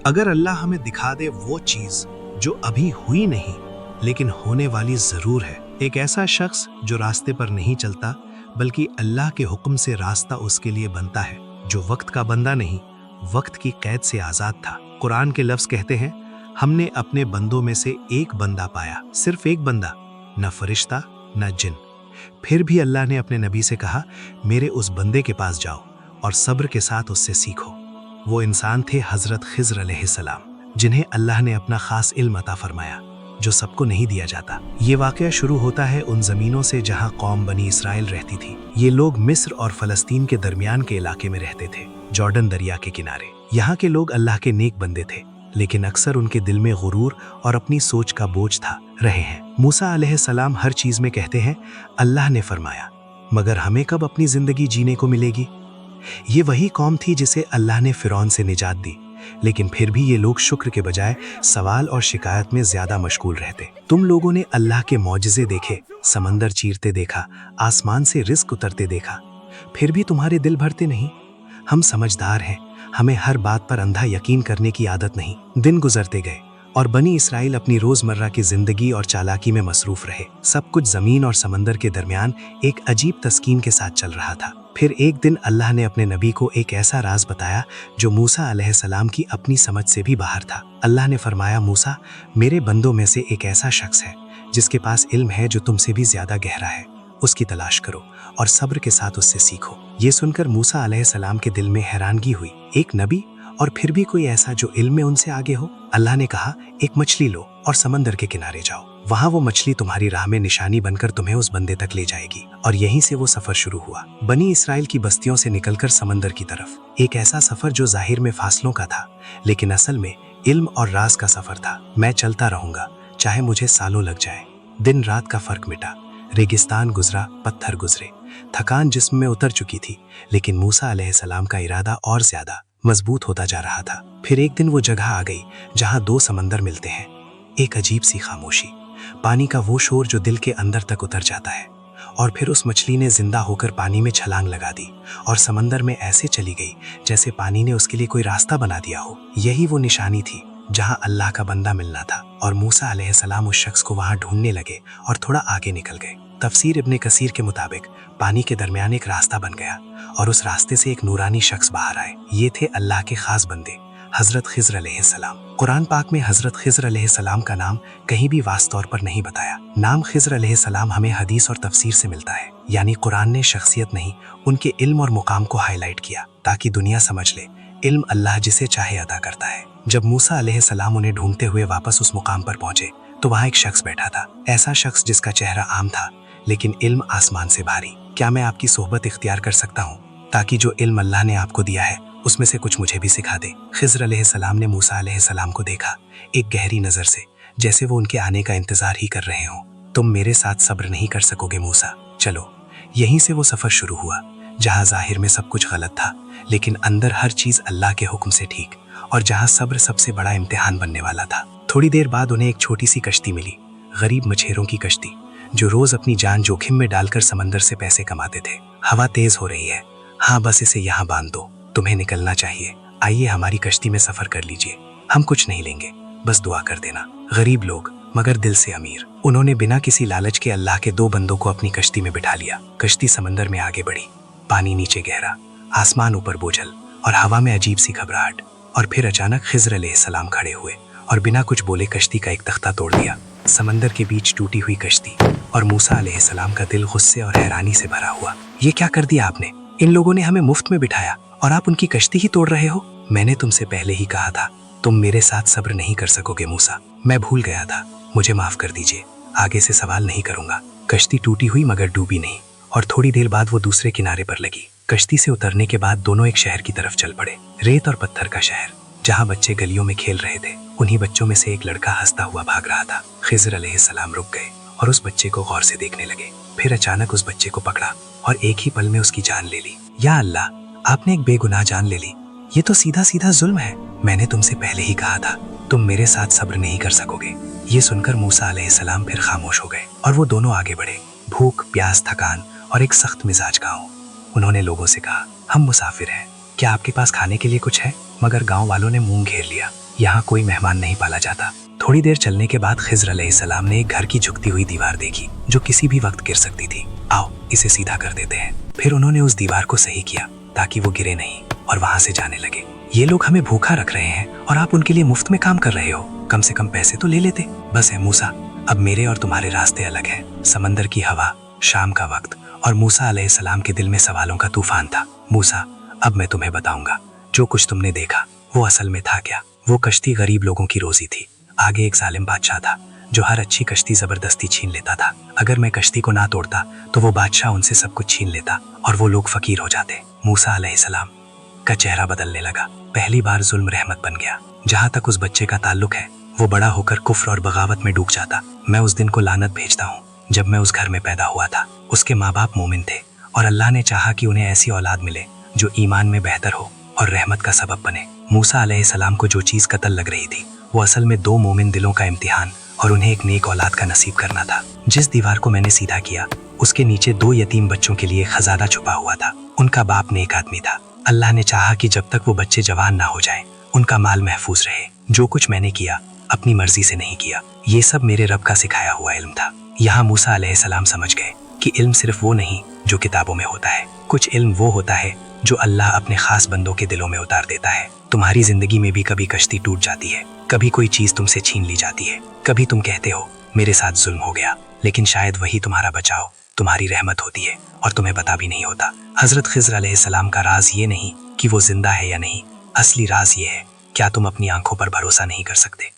अगर अल्लाह हमें दिखा दे वो चीज जो अभी हुई नहीं लेकिन होने वाली जरूर है, एक ऐसा शख्स जो रास्ते पर नहीं चलता बल्कि अल्लाह के हुक्म से रास्ता उसके लिए बनता है, जो वक्त का बंदा नहीं वक्त की कैद से आजाद था। कुरान के लफ्ज कहते हैं, हमने अपने बंदों में से एक बंदा पाया, सिर्फ एक बंदा, न फरिश्ता न जिन। फिर भी अल्लाह ने अपने नबी से कहा, मेरे उस बंदे के पास जाओ और सब्र के साथ उससे सीखो। वो इंसान थे हजरत खिज़र अलैहिस्सलाम, जिन्हें अल्लाह ने अपना खास इल्म अता फरमाया जो सबको नहीं दिया जाता। ये वाकया शुरू होता है उन जमीनों से जहां कौम बनी इसराइल रहती थी। ये लोग मिस्र और फलस्तीन के दरमियान के इलाके में रहते थे, जॉर्डन दरिया के किनारे। यहाँ के लोग अल्लाह के नेक बंदे थे, लेकिन अक्सर उनके दिल में गुरूर और अपनी सोच का बोझ था रहे हैं। मूसा अलैहिस्सलाम हर चीज में कहते हैं, अल्लाह ने फरमाया, मगर हमें कब अपनी जिंदगी जीने को मिलेगी। ये वही कौम थी जिसे अल्लाह ने फिरौन से निजात दी, लेकिन फिर भी ये लोग शुक्र के बजाय सवाल और शिकायत में ज्यादा मशगूल रहते। तुम लोगों ने अल्लाह के मौजिज़े देखे, समंदर चीरते देखा, आसमान से रिज़्क उतरते देखा, फिर भी तुम्हारे दिल भरते नहीं। हम समझदार हैं, हमें हर बात पर अंधा यकीन करने की आदत नहीं। दिन गुजरते गए और बनी इसराइल अपनी रोजमर्रा की जिंदगी और चालाकी में मसरूफ रहे। सब कुछ जमीन और समंदर के दरमियान एक अजीब तस्कीन के साथ चल रहा था। फिर एक दिन अल्लाह ने अपने नबी को एक ऐसा राज बताया जो मूसा अलैहिस्सलाम की अपनी समझ से भी बाहर था। अल्लाह ने फरमाया, मूसा, मेरे बंदों में से एक ऐसा शख्स है जिसके पास इल्म है जो तुमसे भी ज्यादा गहरा है, उसकी तलाश करो और सब्र के साथ उससे सीखो। ये सुनकर मूसा अलैहिस्सलाम के दिल में हैरानगी हुई, एक नबी और फिर भी कोई ऐसा जो इल्म में उनसे आगे हो। अल्लाह ने कहा, एक मछली लो और समंदर के किनारे जाओ, वहां वो मछली तुम्हारी राह में निशानी बनकर तुम्हें उस बंदे तक ले जाएगी। और यहीं से वो सफर शुरू हुआ, बनी इसराइल की बस्तियों से निकलकर समंदर की तरफ। एक ऐसा सफर जो जाहिर में फासलों का था, लेकिन असल में इल्म और राज का सफर था। मैं चलता रहूंगा चाहे मुझे सालों लग जाए। दिन रात का फर्क मिटा, रेगिस्तान गुजरा, पत्थर गुजरे, थकान जिस्म में उतर चुकी थी, लेकिन मूसा अलैहिस्सलाम का इरादा और ज्यादा मजबूत होता जा रहा था। फिर एक दिन वो जगह आ गई जहां दो समंदर मिलते हैं। एक अजीब सी खामोशी, पानी का वो शोर जो दिल के अंदर तक उतर जाता है। और फिर उस मछली ने जिंदा होकर पानी में छलांग लगा दी और समंदर में ऐसे चली गई जैसे पानी ने उसके लिए कोई रास्ता बना दिया हो। यही वो निशानी थी जहां अल्लाह का बंदा मिलना था। और मूसा अलैहिस्सलाम उस शख्स को वहां ढूंढने लगे और थोड़ा आगे निकल गए। तफसीर इब्ने कसीर के मुताबिक पानी के दरमियान एक रास्ता बन गया और उस रास्ते से एक नूरानी शख्स बाहर आए। ये थे अल्लाह के खास बंदे हजरत खिज़र अलैहिस्सलाम। कुरान पाक में हजरत खिज़र अलैहिस्सलाम का नाम कहीं भी वाज़ तौर पर नहीं बताया। नाम खिज़र अलैहिस्सलाम हमें हदीस और तफसीर से मिलता है, यानी कुरान ने शख्सियत नहीं उनके इल्म और मुकाम को हाईलाइट किया ताकि दुनिया समझ ले, इल्म अल्लाह जिसे चाहे अदा करता है। जब मूसा अलैहिस्सलाम उन्हें ढूंढते हुए वापस उस मुकाम पर पहुंचे तो वहां एक शख्स बैठा था, ऐसा शख्स जिसका चेहरा आम था लेकिन इल्म आसमान से भारी। क्या मैं आपकी सोहबत इख्तियार कर सकता हूँ ताकि जो इल्म अल्लाह ने आपको दिया है उसमें से कुछ मुझे भी सिखा दे। खिज़र अलैहिस्सलाम ने मूसा अलैहिस्सलाम को देखा एक गहरी नजर से, जैसे वो उनके आने का इंतजार ही कर रहे हों। तुम मेरे साथ सब्र नहीं कर सकोगे मूसा, चलो। यहीं से वो सफर शुरू हुआ जहाँ जाहिर में सब कुछ गलत था लेकिन अंदर हर चीज अल्लाह के हुक्म से ठीक, और जहाँ सब्र सबसे बड़ा इम्तिहान बनने वाला था। थोड़ी देर बाद उन्हें एक छोटी सी कश्ती मिली, गरीब मछेरों की कश्ती जो रोज अपनी जान जोखिम में डालकर समंदर से पैसे कमाते थे। हवा तेज हो रही है, हाँ बस इसे यहाँ बांध दो, तुम्हें निकलना चाहिए। आइए हमारी कश्ती में सफर कर लीजिए, हम कुछ नहीं लेंगे, बस दुआ कर देना। गरीब लोग मगर दिल से अमीर, उन्होंने बिना किसी लालच के अल्लाह के दो बंदों को अपनी कश्ती में बिठा लिया। कश्ती समंदर में आगे बढ़ी, पानी नीचे गहरा, आसमान ऊपर बोझल और हवा में अजीब सी घबराहट। और फिर अचानक खिज़र अलैहिस्सलाम खड़े हुए और बिना कुछ बोले कश्ती का एक तख्ता तोड़ दिया। समंदर के बीच टूटी हुई कश्ती और मूसा अलैहिस्सलाम का दिल गुस्से और हैरानी से भरा हुआ। ये क्या कर दिया आपने? इन लोगों ने हमें मुफ्त में बिठाया और आप उनकी कश्ती ही तोड़ रहे हो। मैंने तुमसे पहले ही कहा था तुम मेरे साथ सब्र नहीं कर सकोगे मूसा, मैं भूल गया था, मुझे माफ कर दीजिए, आगे से सवाल नहीं करूंगा। कश्ती टूटी हुई मगर डूबी नहीं और थोड़ी देर बाद वो दूसरे किनारे पर लगी। कश्ती से उतरने के बाद दोनों एक शहर की तरफ चल पड़े, रेत और पत्थर का शहर जहाँ बच्चे गलियों में खेल रहे थे। उन्हीं बच्चों में से एक लड़का हंसता हुआ भाग रहा था। खिज़र अलैहिस्सलाम रुक गए और उस बच्चे को गौर से देखने लगे। फिर अचानक उस बच्चे को पकड़ा और एक ही पल में उसकी जान ले ली। या अल्लाह, आपने एक बेगुनाह जान ले ली, ये तो सीधा सीधा जुल्म है। मैंने तुमसे पहले ही कहा था तुम मेरे साथ सब्र नहीं कर सकोगे। ये सुनकर मूसा अलैहिस्सलाम फिर खामोश हो गए और वो दोनों आगे बढ़े, भूख, प्यास, थकान और एक सख्त मिजाज गाँव। उन्होंने लोगों से कहा, हम मुसाफिर हैं, क्या आपके पास खाने के लिए कुछ है? मगर गांव वालों ने मुंह घेर लिया, यहाँ कोई मेहमान नहीं पाला जाता। थोड़ी देर चलने के बाद खिज़र अलैहिस्सलाम ने एक घर की झुकती हुई दीवार देखी जो किसी भी वक्त गिर सकती थी। आओ इसे सीधा कर देते हैं। फिर उन्होंने उस दीवार को सही किया ताकि वो गिरे नहीं और वहां से जाने लगे। ये लोग हमें भूखा रख रहे हैं और आप उनके लिए मुफ्त में काम कर रहे हो, कम से कम पैसे तो ले लेते। बस है मूसा, अब मेरे और तुम्हारे रास्ते अलग हैं। समंदर की हवा, शाम का वक्त और मूसा अलैहिस्सलाम के दिल में सवालों का तूफान था। मूसा, अब मैं तुम्हें बताऊंगा जो कुछ तुमने देखा वो असल में था क्या। वो कश्ती गरीब लोगों की रोजी थी। आगे एक जालिम बादशाह था जो हर अच्छी कश्ती जबरदस्ती छीन लेता था। अगर मैं कश्ती को ना तोड़ता तो वो बादशाह उनसे सब कुछ छीन लेता और वो लोग फकीर हो जाते। मूसा अलैहिस्सलाम का चेहरा बदलने लगा। पहली बार जुल्म रहमत बन गया। जहां तक उस बच्चे का ताल्लुक है, वो बड़ा होकर कुफ्र और बगावत में डूब जाता। मैं उस दिन को लानत भेजता हूँ जब मैं उस घर में पैदा हुआ था। उसके माँ बाप मोमिन थे और अल्लाह ने चाहा कि उन्हें ऐसी औलाद मिले जो ईमान में बेहतर हो और रहमत का सबब बने। मूसा अलैहिस्सलाम को जो चीज़ कत्ल लग रही थी वो असल में दो मोमिन दिलों का इम्तिहान और उन्हें एक नेक औलाद का नसीब करना था। जिस दीवार को मैंने सीधा किया उसके नीचे दो यतीम बच्चों के लिए खजाना छुपा हुआ था। उनका बाप नेक आदमी था। अल्लाह ने चाहा कि जब तक वो बच्चे जवान ना हो जाएं, उनका माल महफूज रहे। जो कुछ मैंने किया अपनी मर्जी से नहीं किया, ये सब मेरे रब का सिखाया हुआ इल्म था। यहाँ मूसा अलैहिस्सलाम समझ गए कि इल्म सिर्फ वो नहीं जो किताबों में होता है। कुछ इल्म वो होता है जो अल्लाह अपने खास बंदों के दिलों में उतार देता है। तुम्हारी जिंदगी में भी कभी कश्ती टूट जाती है, कभी कोई चीज तुमसे छीन ली जाती है, कभी तुम कहते हो मेरे साथ जुल्म हो गया, लेकिन शायद वही तुम्हारा बचाव, तुम्हारी रहमत होती है और तुम्हें पता भी नहीं होता। हजरत खिज़र अलैहिस्सलाम का राज ये नहीं कि वो जिंदा है या नहीं, असली राज ये है क्या तुम अपनी आंखों पर भरोसा नहीं कर सकते।